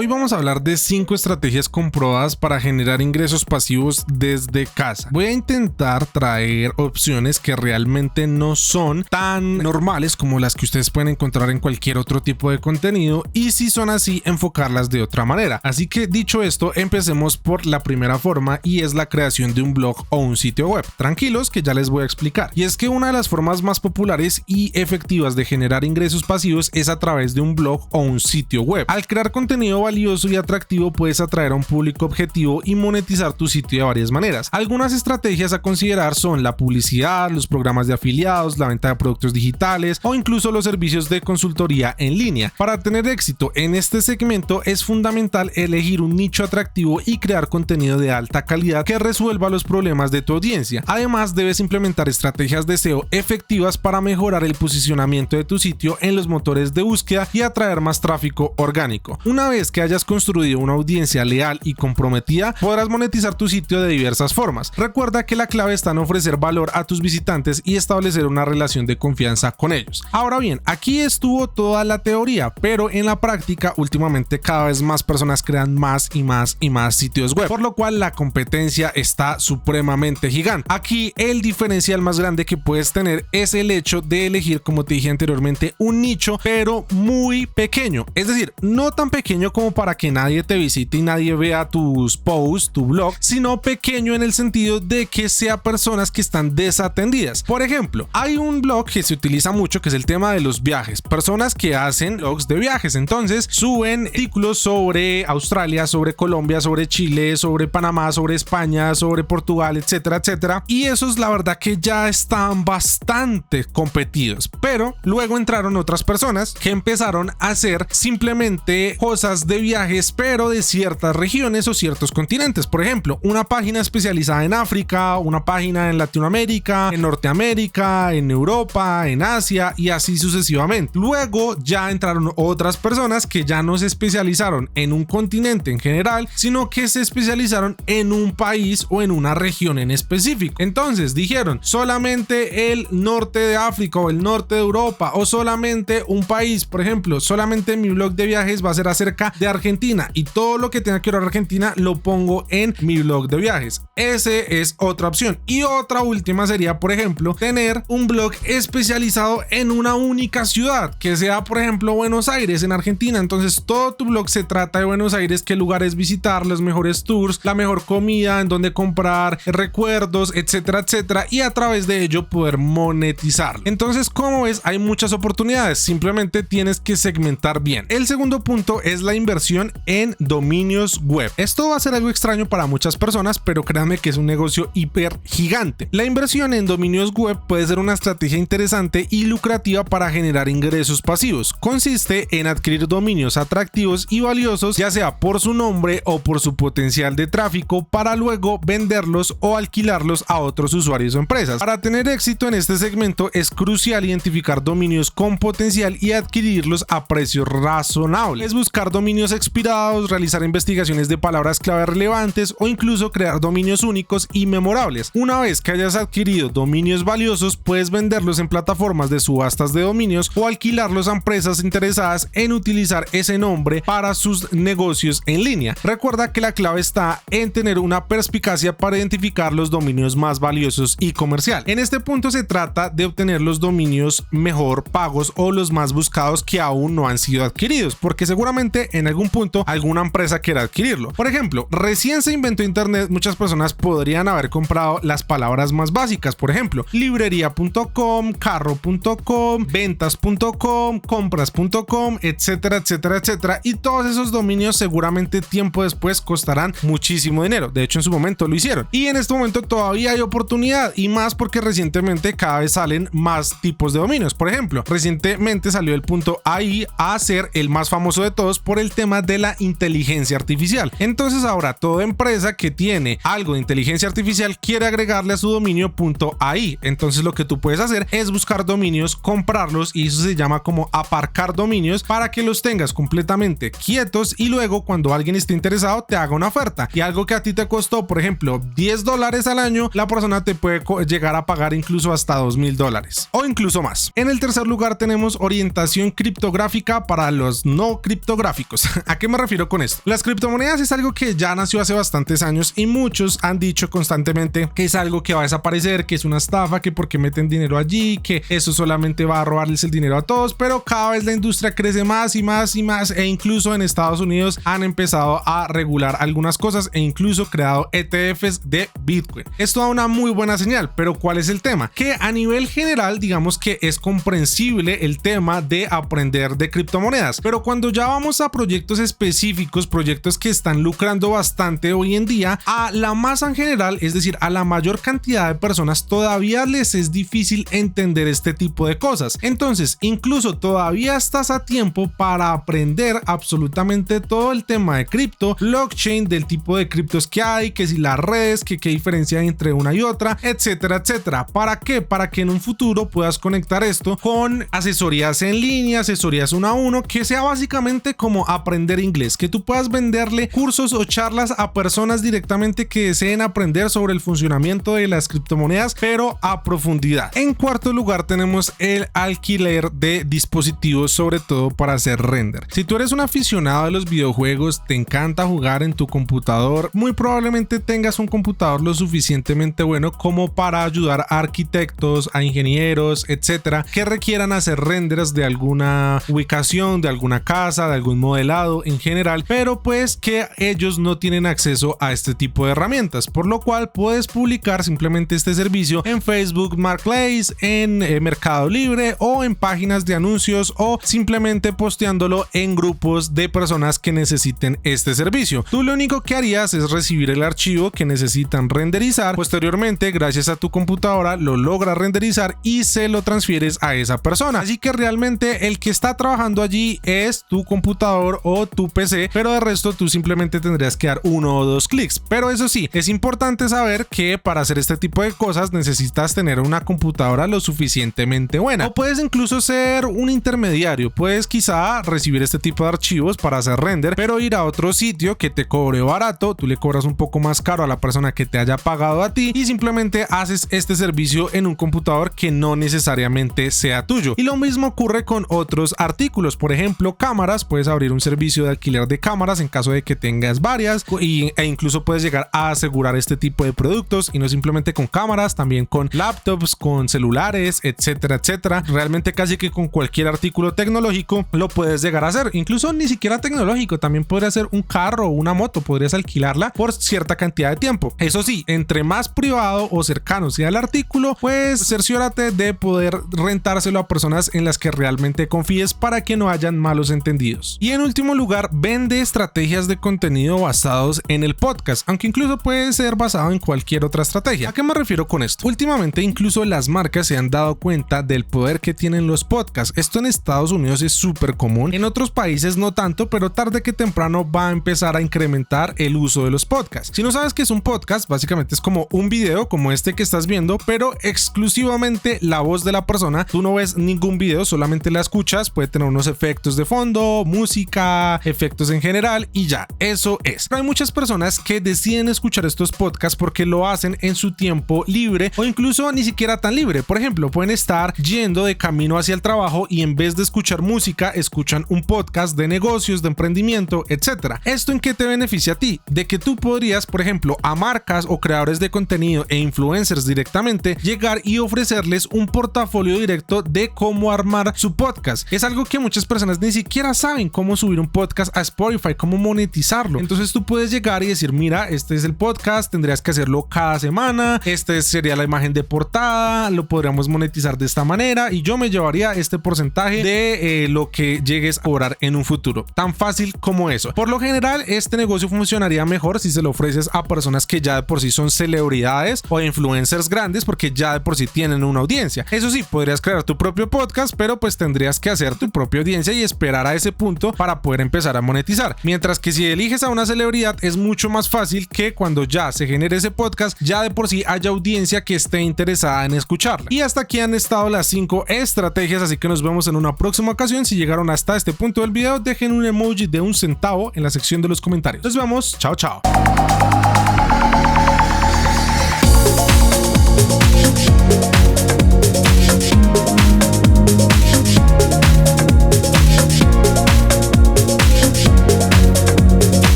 Hoy vamos a hablar de 5 estrategias comprobadas para generar ingresos pasivos desde casa. Voy a intentar traer opciones que realmente no son tan normales como las que ustedes pueden encontrar en cualquier otro tipo de contenido, y si son así, enfocarlas de otra manera. Así que dicho esto, empecemos por la primera forma, y es la creación de un blog o un sitio web. Tranquilos que ya les voy a explicar. Y es que una de las formas más populares y efectivas de generar ingresos pasivos es a través de un blog o un sitio web. Al crear contenido valioso y atractivo puedes atraer a un público objetivo y monetizar tu sitio de varias maneras. Algunas estrategias a considerar son la publicidad, los programas de afiliados, la venta de productos digitales o incluso los servicios de consultoría en línea. Para tener éxito en este segmento es fundamental elegir un nicho atractivo y crear contenido de alta calidad que resuelva los problemas de tu audiencia. Además, debes implementar estrategias de SEO efectivas para mejorar el posicionamiento de tu sitio en los motores de búsqueda y atraer más tráfico orgánico. Una vez que hayas construido una audiencia leal y comprometida, podrás monetizar tu sitio de diversas formas. Recuerda que la clave está en ofrecer valor a tus visitantes y establecer una relación de confianza con ellos. Ahora bien, aquí estuvo toda la teoría, pero en la práctica últimamente cada vez más personas crean más y más sitios web, por lo cual la competencia está supremamente gigante. Aquí el diferencial más grande que puedes tener es el hecho de elegir, como te dije anteriormente, un nicho pero muy pequeño, es decir, no tan pequeño como para que nadie te visite y nadie vea tus posts, tu blog, sino pequeño en el sentido de que sea personas que están desatendidas. Por ejemplo, hay un blog que se utiliza mucho que es el tema de los viajes, personas que hacen blogs de viajes, entonces suben artículos sobre Australia, sobre Colombia, sobre Chile, sobre Panamá, sobre España, sobre Portugal, etcétera, etcétera, y esos la verdad que ya están bastante competidos, pero luego entraron otras personas que empezaron a hacer simplemente cosas de viajes pero de ciertas regiones o ciertos continentes. Por ejemplo, una página especializada en África, una página en Latinoamérica, en Norteamérica, en Europa, en Asia y así sucesivamente. Luego ya entraron otras personas que ya no se especializaron en un continente en general, sino que se especializaron en un país o en una región en específico. Entonces dijeron solamente el norte de África o el norte de Europa, o solamente un país. Por ejemplo, solamente mi blog de viajes va a ser acerca de Argentina y todo lo que tenga que ver a Argentina lo pongo en mi blog de viajes. Ese es otra opción. Y otra última sería, por ejemplo, tener un blog especializado en una única ciudad, que sea, por ejemplo, Buenos Aires en Argentina. Entonces todo tu blog se trata de Buenos Aires, qué lugares visitar, los mejores tours, la mejor comida, en dónde comprar, recuerdos, etcétera, etcétera, y a través de ello poder monetizar. Entonces, como ves, hay muchas oportunidades, simplemente tienes que segmentar bien. El segundo punto es la inversión en dominios web. Esto va a ser algo extraño para muchas personas, pero créanme que es un negocio hiper gigante. La inversión en dominios web puede ser una estrategia interesante y lucrativa para generar ingresos pasivos. Consiste en adquirir dominios atractivos y valiosos, ya sea por su nombre o por su potencial de tráfico, para luego venderlos o alquilarlos a otros usuarios o empresas. Para tener éxito en este segmento es crucial identificar dominios con potencial y adquirirlos a precios razonables. Es buscar dominios expirados, realizar investigaciones de palabras clave relevantes o incluso crear dominios únicos y memorables. Una vez que hayas adquirido dominios valiosos, puedes venderlos en plataformas de subastas de dominios o alquilarlos a empresas interesadas en utilizar ese nombre para sus negocios en línea. Recuerda que la clave está en tener una perspicacia para identificar los dominios más valiosos y comercial. En este punto se trata de obtener los dominios mejor pagos o los más buscados que aún no han sido adquiridos, porque seguramente en algún punto alguna empresa quiera adquirirlo. Por ejemplo, recién se inventó internet, muchas personas podrían haber comprado las palabras más básicas, por ejemplo, librería.com, carro.com, ventas.com, compras.com, etcétera, etcétera, etcétera, y todos esos dominios seguramente tiempo después costarán muchísimo dinero. De hecho, en su momento lo hicieron, y en este momento todavía hay oportunidad, y más porque recientemente cada vez salen más tipos de dominios. Por ejemplo, recientemente salió el .ai a ser el más famoso de todos por el tema de la inteligencia artificial. Entonces ahora toda empresa que tiene algo de inteligencia artificial quiere agregarle a su dominio .ai. Entonces lo que tú puedes hacer es buscar dominios, comprarlos, y eso se llama como aparcar dominios, para que los tengas completamente quietos y luego cuando alguien esté interesado te haga una oferta, y algo que a ti te costó, por ejemplo, $10 al año, la persona te puede llegar a pagar incluso hasta $2,000 o incluso más. En el tercer lugar tenemos orientación criptográfica para los no criptográficos. ¿A qué me refiero con esto? Las criptomonedas es algo que ya nació hace bastantes años y muchos han dicho constantemente que es algo que va a desaparecer, que es una estafa, que porque meten dinero allí, que eso solamente va a robarles el dinero a todos, pero cada vez la industria crece más y más y más, e incluso en Estados Unidos han empezado a regular algunas cosas e incluso creado ETFs de Bitcoin. Esto da una muy buena señal, pero ¿cuál es el tema? Que a nivel general digamos que es comprensible el tema de aprender de criptomonedas, pero cuando ya vamos a proyectos específicos, proyectos que están lucrando bastante hoy en día, a la masa en general, es decir, a la mayor cantidad de personas todavía les es difícil entender este tipo de cosas. Entonces, incluso todavía estás a tiempo para aprender absolutamente todo el tema de cripto, blockchain, del tipo de criptos que hay, que si las redes, que qué diferencia hay entre una y otra, etcétera, etcétera. ¿Para qué? Para que en un futuro puedas conectar esto con asesorías en línea, asesorías 1 a 1, que sea básicamente como aprender inglés, que tú puedas venderle cursos o charlas a personas directamente que deseen aprender sobre el funcionamiento de las criptomonedas, pero a profundidad. En cuarto lugar tenemos el alquiler de dispositivos, sobre todo para hacer render. Si tú eres un aficionado de los videojuegos, te encanta jugar en tu computador, muy probablemente tengas un computador lo suficientemente bueno como para ayudar a arquitectos, a ingenieros, etcétera, que requieran hacer renders de alguna ubicación, de alguna casa, de algún modelado en general, pero pues que ellos no tienen acceso a este tipo de herramientas, por lo cual puedes publicar simplemente este servicio en Facebook Marketplace, en Mercado Libre o en páginas de anuncios, o simplemente posteándolo en grupos de personas que necesiten este servicio. Tú lo único que harías es recibir el archivo que necesitan renderizar, posteriormente gracias a tu computadora lo logras renderizar y se lo transfieres a esa persona. Así que realmente el que está trabajando allí es tu computador o tu PC, pero de resto tú simplemente tendrías que dar 1 o 2 clics. Pero eso sí, es importante saber que para hacer este tipo de cosas necesitas tener una computadora lo suficientemente buena, o puedes incluso ser un intermediario, puedes quizá recibir este tipo de archivos para hacer render, pero ir a otro sitio que te cobre barato, tú le cobras un poco más caro a la persona que te haya pagado a ti y simplemente haces este servicio en un computador que no necesariamente sea tuyo. Y lo mismo ocurre con otros artículos, por ejemplo cámaras, puedes abrir un servicio de alquiler de cámaras en caso de que tengas varias, e incluso puedes llegar a asegurar este tipo de productos, y no simplemente con cámaras, también con laptops, con celulares, etcétera, etcétera. Realmente casi que con cualquier artículo tecnológico lo puedes llegar a hacer, incluso ni siquiera tecnológico, también podría ser un carro o una moto, podrías alquilarla por cierta cantidad de tiempo. Eso sí, entre más privado o cercano sea el artículo, pues cerciórate de poder rentárselo a personas en las que realmente confíes para que no hayan malos entendidos. Y en último lugar, vende estrategias de contenido basados en el podcast, aunque incluso puede ser basado en cualquier otra estrategia. ¿A qué me refiero con esto? Últimamente incluso las marcas se han dado cuenta del poder que tienen los podcasts. Esto en Estados Unidos es súper común, en otros países no tanto, pero tarde que temprano va a empezar a incrementar el uso de los podcasts. Si no sabes qué es un podcast, básicamente es como un video como este que estás viendo, pero exclusivamente la voz de la persona. Tú no ves ningún video, solamente la escuchas, puede tener unos efectos de fondo, música, efectos en general y ya, eso es. Pero hay muchas personas que deciden escuchar estos podcasts porque lo hacen en su tiempo libre o incluso ni siquiera tan libre. Por ejemplo, pueden estar yendo de camino hacia el trabajo y en vez de escuchar música, escuchan un podcast de negocios, de emprendimiento, etcétera. ¿Esto en qué te beneficia a ti? De que tú podrías, por ejemplo, a marcas o creadores de contenido e influencers directamente llegar y ofrecerles un portafolio directo de cómo armar su podcast. Es algo que muchas personas ni siquiera saben, cómo subir un podcast a Spotify, cómo monetizarlo. Entonces tú puedes llegar y decir, mira, este es el podcast, tendrías que hacerlo cada semana, este sería la imagen de portada, lo podríamos monetizar de esta manera y yo me llevaría este porcentaje de lo que llegues a cobrar en un futuro. Tan fácil como eso. Por lo general, este negocio funcionaría mejor si se lo ofreces a personas que ya de por sí son celebridades o influencers grandes, porque ya de por sí tienen una audiencia. Eso sí, podrías crear tu propio podcast, pero pues tendrías que hacer tu propia audiencia y esperar a ese punto para poder empezar a monetizar. Mientras que si eliges a una celebridad, es mucho más fácil que cuando ya se genere ese podcast, ya de por sí haya audiencia que esté interesada en escucharla. Y hasta aquí han estado las 5 estrategias, así que nos vemos en una próxima ocasión. Si llegaron hasta este punto del video, dejen un emoji de 1 centavo en la sección de los comentarios. Nos vemos, chao chao.